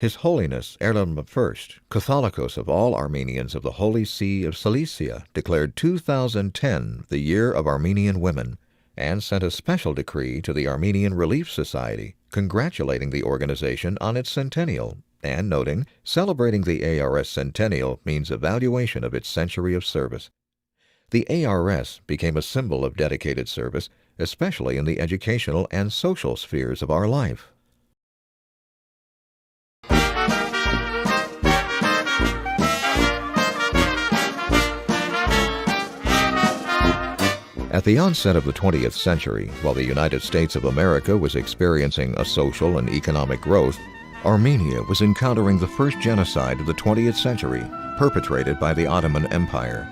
His Holiness Erlem I, Catholicos of all Armenians of the Holy See of Cilicia, declared 2010 the Year of Armenian Women, and sent a special decree to the Armenian Relief Society, congratulating the organization on its centennial, and noting, celebrating the ARS centennial means evaluation of its century of service. The ARS became a symbol of dedicated service, especially in the educational and social spheres of our life. At the onset of the 20th century, while the United States of America was experiencing a social and economic growth, Armenia was encountering the first genocide of the 20th century, perpetrated by the Ottoman Empire.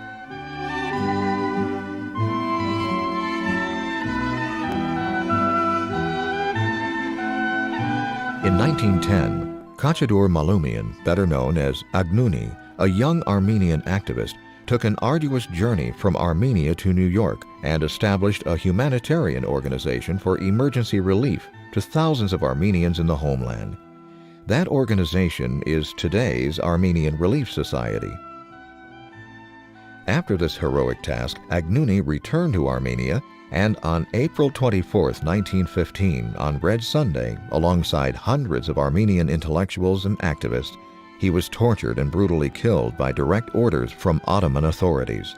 In 1910, Kachadur Malumian, better known as Agnuni, a young Armenian activist, took an arduous journey from Armenia to New York and established a humanitarian organization for emergency relief to thousands of Armenians in the homeland. That organization is today's Armenian Relief Society. After this heroic task, Agnuni returned to Armenia, and on April 24, 1915, on Red Sunday, alongside hundreds of Armenian intellectuals and activists, he was tortured and brutally killed by direct orders from Ottoman authorities.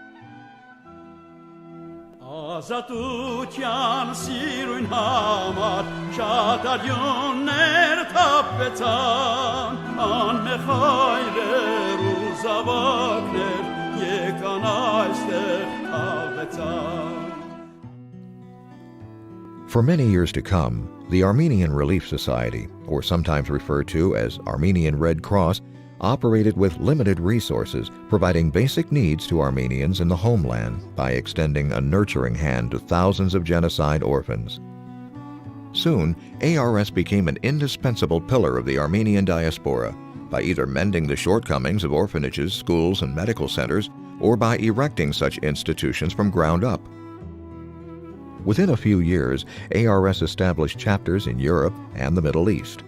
For many years to come, the Armenian Relief Society, or sometimes referred to as Armenian Red Cross, operated with limited resources, providing basic needs to Armenians in the homeland by extending a nurturing hand to thousands of genocide orphans. Soon, ARS became an indispensable pillar of the Armenian diaspora by either mending the shortcomings of orphanages, schools, and medical centers, or by erecting such institutions from ground up. Within a few years, ARS established chapters in Europe and the Middle East.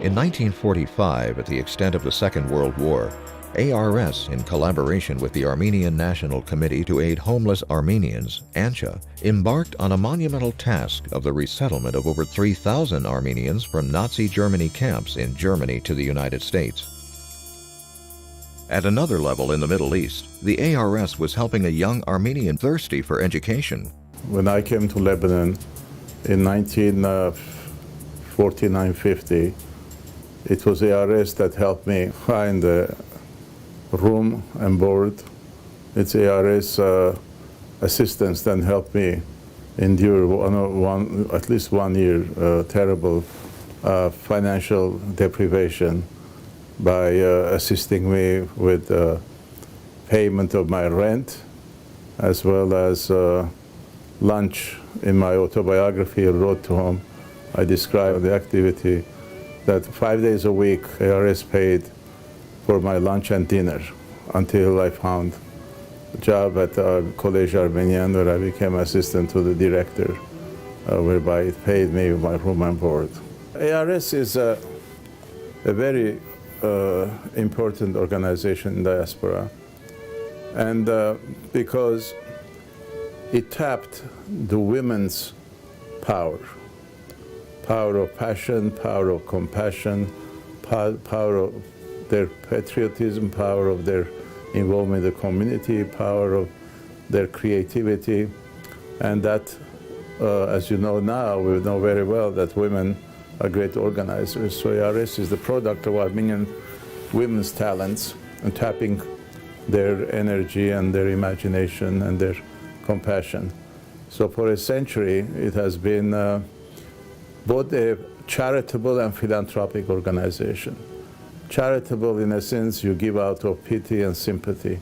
In 1945, at the extent of the Second World War, ARS, in collaboration with the Armenian National Committee to Aid Homeless Armenians, ANCHA, embarked on a monumental task of the resettlement of over 3,000 Armenians from Nazi Germany camps in Germany to the United States. At another level in the Middle East, the ARS was helping a young Armenian thirsty for education. When I came to Lebanon in 1949-50, it was ARS that helped me find a room and board. It's ARS assistance that helped me endure at least 1 year terrible financial deprivation by assisting me with payment of my rent, as well as lunch. In my autobiography, Road to Home, I describe the activity that 5 days a week ARS paid for my lunch and dinner until I found a job at Collège Arménien, where I became assistant to the director, whereby it paid me my room and board. ARS is a very important organization in diaspora, and because it tapped the women's power of passion, power of compassion, power of their patriotism, power of their involvement in the community, power of their creativity, and that, as you know now, we know very well that women are great organizers. So ARS is the product of Armenian women's talents and tapping their energy and their imagination and their compassion. So for a century, it has been both a charitable and philanthropic organization. Charitable, in a sense, you give out of pity and sympathy.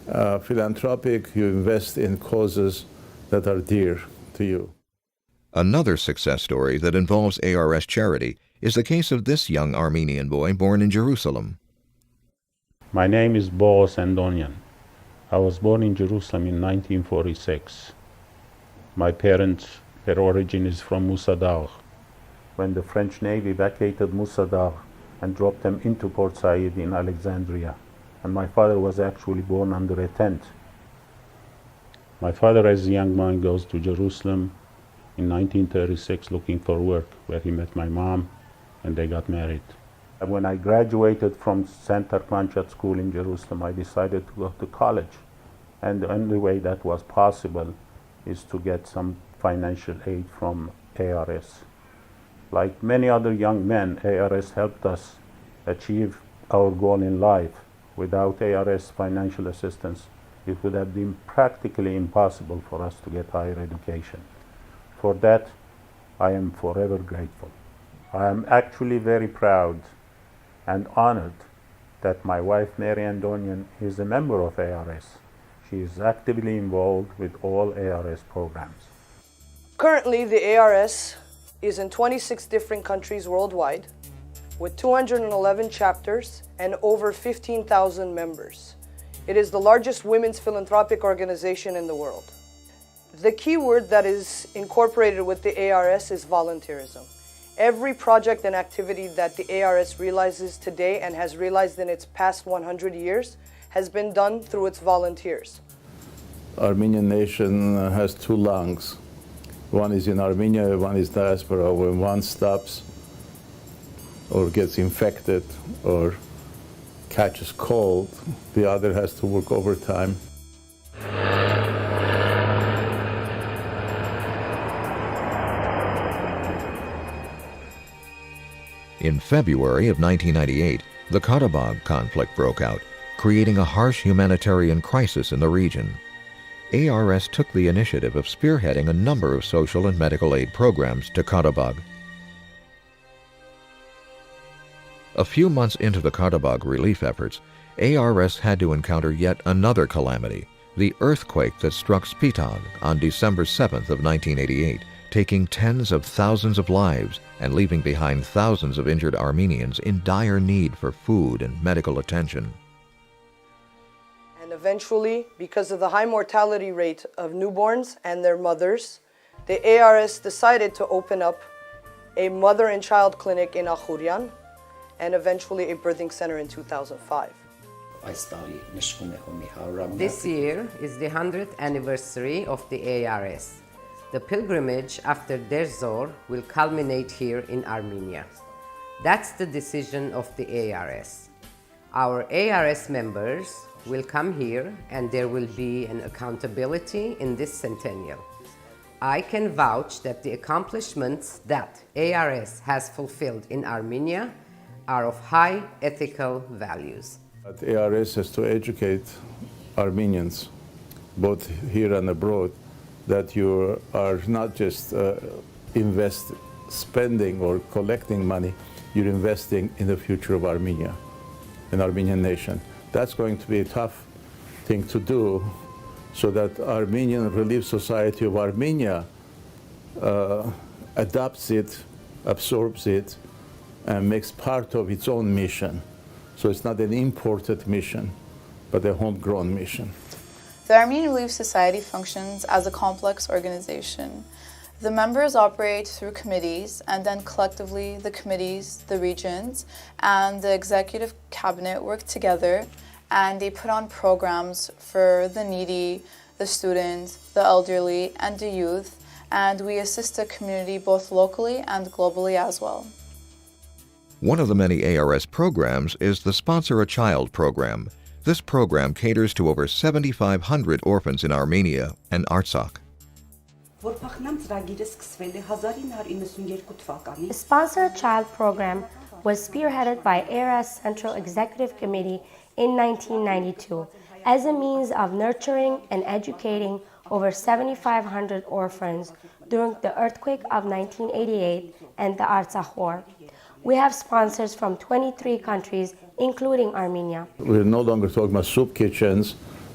Philanthropic, you invest in causes that are dear to you. Another success story that involves ARS charity is the case of this young Armenian boy born in Jerusalem. My name is Boaz Andonian. I was born in Jerusalem in 1946. My parents, their origin is from Mossadegh. When the French Navy vacated Mossadegh and dropped them into Port Said in Alexandria, and my father was actually born under a tent. My father, as a young man, goes to Jerusalem in 1936 looking for work, where he met my mom, and they got married. And when I graduated from St. Arkansas School in Jerusalem, I decided to go to college. And the only way that was possible is to get some financial aid from ARS. Like many other young men, ARS helped us achieve our goal in life. Without ARS financial assistance, it would have been practically impossible for us to get higher education. For that, I am forever grateful. I am actually very proud and honored that my wife, Mary Andonian, is a member of ARS. She is actively involved with all ARS programs. Currently, the ARS is in 26 different countries worldwide, with 211 chapters and over 15,000 members. It is the largest women's philanthropic organization in the world. The key word that is incorporated with the ARS is volunteerism. Every project and activity that the ARS realizes today and has realized in its past 100 years has been done through its volunteers. Armenian nation has two lungs. One is in Armenia, one is diaspora. When one stops or gets infected or catches cold, the other has to work overtime. In February of 1998, the Karabakh conflict broke out, creating a harsh humanitarian crisis in the region. ARS took the initiative of spearheading a number of social and medical aid programs to Karabakh. A few months into the Karabakh relief efforts, ARS had to encounter yet another calamity, the earthquake that struck Spitag on December 7th of 1988, taking tens of thousands of lives and leaving behind thousands of injured Armenians in dire need for food and medical attention. And eventually, because of the high mortality rate of newborns and their mothers, the ARS decided to open up a mother and child clinic in Akhurian and eventually a birthing center in 2005. This year is the 100th anniversary of the ARS. The pilgrimage after Der Zor will culminate here in Armenia. That's the decision of the ARS. Our ARS members will come here and there will be an accountability in this centennial. I can vouch that the accomplishments that ARS has fulfilled in Armenia are of high ethical values. The ARS has to educate Armenians, both here and abroad, that you are not just spending or collecting money, you're investing in the future of Armenia, an Armenian nation. That's going to be a tough thing to do, so that Armenian Relief Society of Armenia adopts it, absorbs it, and makes part of its own mission. So it's not an imported mission, but a homegrown mission. The Armenian Relief Society functions as a complex organization. The members operate through committees, and then collectively the committees, the regions, and the executive cabinet work together, and they put on programs for the needy, the students, the elderly, and the youth, and we assist the community both locally and globally as well. One of the many ARS programs is the Sponsor a Child program. This program caters to over 7,500 orphans in Armenia and Artsakh. The Sponsor a Child program was spearheaded by ARS Central Executive Committee in 1992 as a means of nurturing and educating over 7,500 orphans during the earthquake of 1988 and the Artsakh War. We have sponsors from 23 countries, including Armenia. We're no longer talking about soup kitchens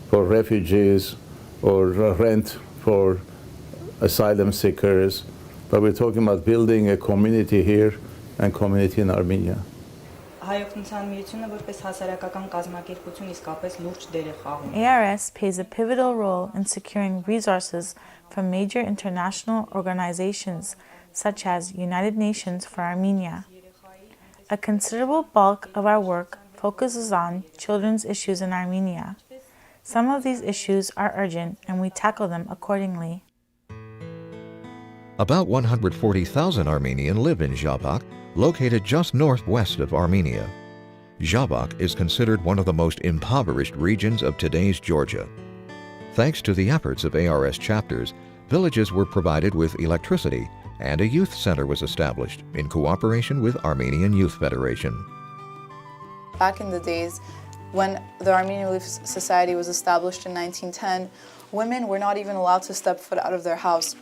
for refugees or rent for asylum seekers, but we're talking about building a community here and community in Armenia. հայօգնության միությունը որպես հասարակական կազմակերպություն իսկապես լուրջ դեր է խաղում։ ARS plays a pivotal role in securing resources from major international organizations such as United Nations for Armenia. A considerable bulk of our work focuses on children's issues in Armenia. Some of these issues are urgent and we tackle them accordingly. About 140,000 Armenian live in Zhabak, located just northwest of Armenia. Zhabak is considered one of the most impoverished regions of today's Georgia. Thanks to the efforts of ARS chapters, villages were provided with electricity and a youth center was established in cooperation with Armenian Youth Federation. Back in the days, when the Armenian Relief Society was established in 1910, women were not even allowed to step foot out of their house.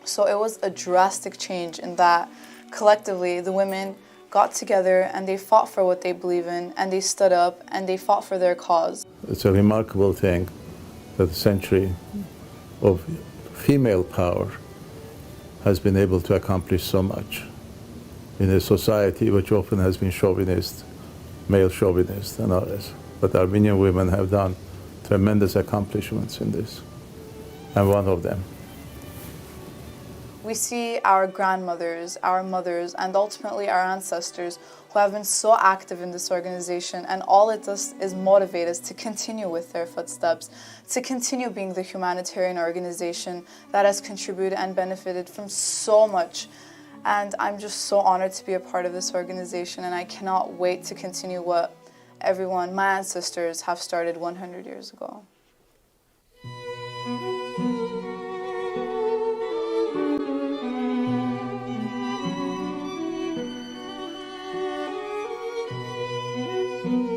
So it was a drastic change in that collectively the women got together and they fought for what they believe in and they stood up and they fought for their cause. It's a remarkable thing that a century of female power has been able to accomplish so much in a society which often has been chauvinist, male chauvinist and others. But Armenian women have done tremendous accomplishments in this, and one of them. We see our grandmothers, our mothers, and ultimately our ancestors who have been so active in this organization, and all it does is motivate us to continue with their footsteps, to continue being the humanitarian organization that has contributed and benefited from so much. And I'm just so honored to be a part of this organization, and I cannot wait to continue what everyone, my ancestors, have started 100 years ago. Thank you.